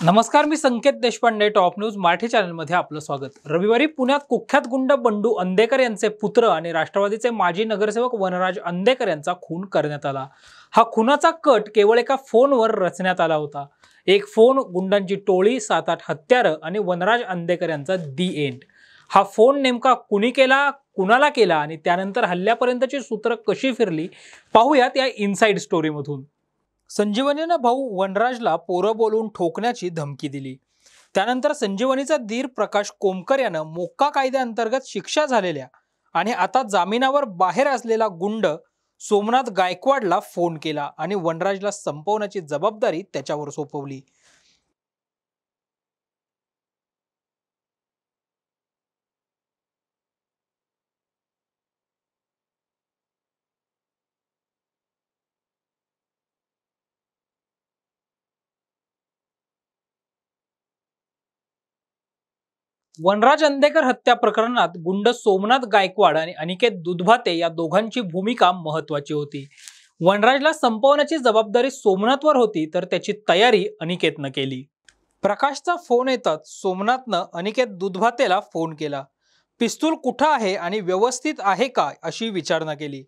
नमस्कार, मी संकेत Deshpande, top news Marathi चॅनलमध्ये आपलं स्वागत। रविवारी पुण्यात कुख्यात गुंड बंडू अंधेकर यांचे पुत्र आणि राष्ट्रवादीचे माजी नगरसेवक वनराज अंधेकर यांचा खून करण्यात आला। हा खुनाचा कट केवळ एका फोनवर रचण्यात आला होता। एक फोन, गुंडांची टोळी, 7-8 हत्यारं आणि वनराज अंधेकर यांचा दी एंड। हा फोन नेमका कुणी केला, कुणाला केला आणि त्यानंतर हल्ल्यापर्यंतची सूत्र कशी फिरली, पाहूयात या इनसाइड स्टोरीमधून। संजीवनीने भाऊ वनराजला पोरं बोलून ठोकण्याची धमकी दिली। त्यानंतर संजीवनीचा धीर प्रकाश कोमकर यानं मोक्का कायद्याअंतर्गत शिक्षा झालेल्या आणि आता जामिनावर बाहेर असलेला गुंड सोमनाथ गायकवाडला फोन केला आणि वनराजला संपवण्याची जबाबदारी त्याच्यावर सोपवली। वनराज अंधेकर हत्या प्रकरणात गुंड सोमनाथ गायकवाड आणि अनिकेत दुधभाते या दोघांची भूमिका महत्त्वाची होती। वनराजला संपवण्याची जबाबदारी सोमनाथवर होती, तर त्याची तयारी अनिकेतनं केली। प्रकाशचा फोन येताच सोमनाथनं अनिकेत दुधभातेला फोन केला। पिस्तूल कुठं आहे आणि व्यवस्थित आहे का अशी विचारणा केली।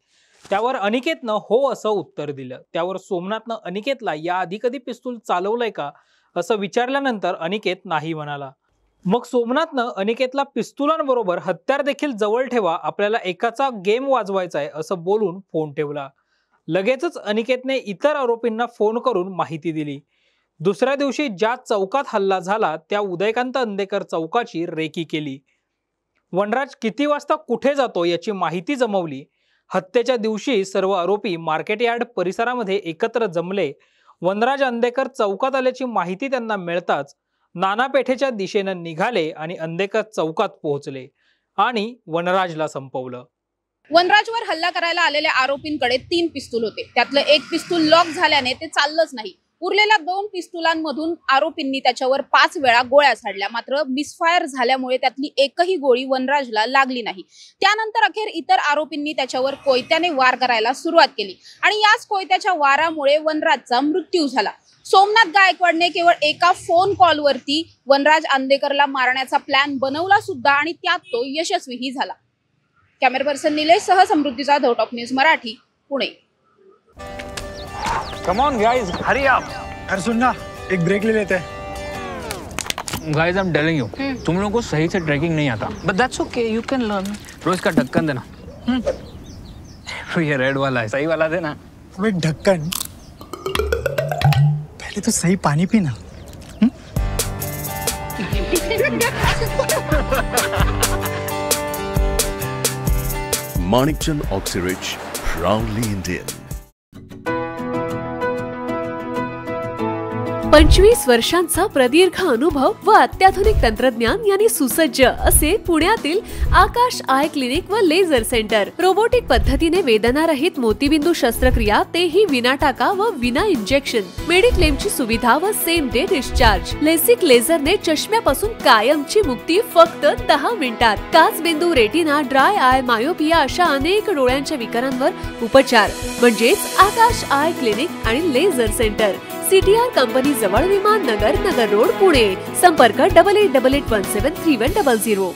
त्यावर अनिकेतनं हो असं उत्तर दिलं। त्यावर सोमनाथनं अनिकेतला याआधी कधी पिस्तूल चालवलंय का असं विचारल्यानंतर अनिकेत नाही म्हणाला। मग सोमनाथनं अनिकेतला पिस्तुलांबरोबर हत्यार देखील जवळ ठेवा, आपल्याला एकाचा गेम वाजवायचा आहे असं बोलून फोन ठेवला। लगेचच अनिकेतने इतर आरोपींना फोन करून माहिती दिली। दुसऱ्या दिवशी ज्या चौकात हल्ला झाला त्या उदयकांत अंधेकर चौकाची रेकी केली। वनराज किती वाजता कुठे जातो याची माहिती जमवली। हत्येच्या दिवशी सर्व आरोपी मार्केट यार्ड परिसरामध्ये एकत्र जमले। वनराज अंधेकर चौकात आल्याची माहिती त्यांना मिळताच नाना पेठेच्या दिशेने निघाले आणि अंधेकर चौकात पोहोचले आणि वनराजला संपवलं। वनराजवर हल्ला करायला आलेल्या आरोपींकडे 3 पिस्तूल होते। त्यातलं एक पिस्तूल लॉक झाल्याने ते चाललंच नाही। उरलेल्या 2 पिस्तुलांमधून आरोपींनी त्याच्यावर 5 वेळा गोळ्या झाडल्या, मात्र मिसफायर झाल्यामुळे त्यातली एकही गोळी वनराजला लागली नाही। त्यानंतर अखेर इतर आरोपींनी त्याच्यावर कोयत्याने वार करायला सुरुवात केली आणि याच कोयत्याच्या वारामुळे वनराजचा मृत्यू झाला। सोमनाथ गायकवाडने केवळ एका फोन कॉलवरती वनराज अंधेकरला मारण्याचा प्लॅन बनवला सुद्धा आणि त्यात तो यशस्वीही झाला। कॅमेरा पर्सन निलेश सह Samruddhi Jadhav, top news Marathi, Pune. Come on guys, hurry up. यार सुन ना, एक ब्रेक ले लेते हैं। Guys, I'm telling you, तुम लोगों को सही से ट्रैकिंग नहीं आता। But that's okay, you can learn. रोज का ढक्कन देना। ये रेड वाला है, सही वाला देना। अबे ढक्कन, पहले तो सही पानी पीना। Manikchand Oxyrich, proudly Indian. 25 वर्षांचा प्रदीर्घ अनुभव व अत्याधुनिक तंत्रज्ञान यांनी सुसज्ज असे पुण्यातील आकाश आय क्लिनिक व लेझर सेंटर। रोबोटिक पद्धतीने वेदनारहित मोतीबिंदू शस्त्रक्रिया, तेही विना टाका व विना इंजेक्शन। मेडिक्लेमची सुविधा व सेम डे डिस्चार्ज। लेसिक लेझरने चष्म्यापासून कायमची मुक्ती फक्त 10 मिनिटात। काचबिंदू, रेटिना, ड्राय आय, मायोपिया अशा अनेक डोळ्यांच्या विकारांवर उपचार म्हणजेच आकाश आय क्लिनिक आणि लेझर सेंटर। CTR कंपनी जवळ, विमान नगर, नगर रोड, पुणे। संपर्क 8888173100।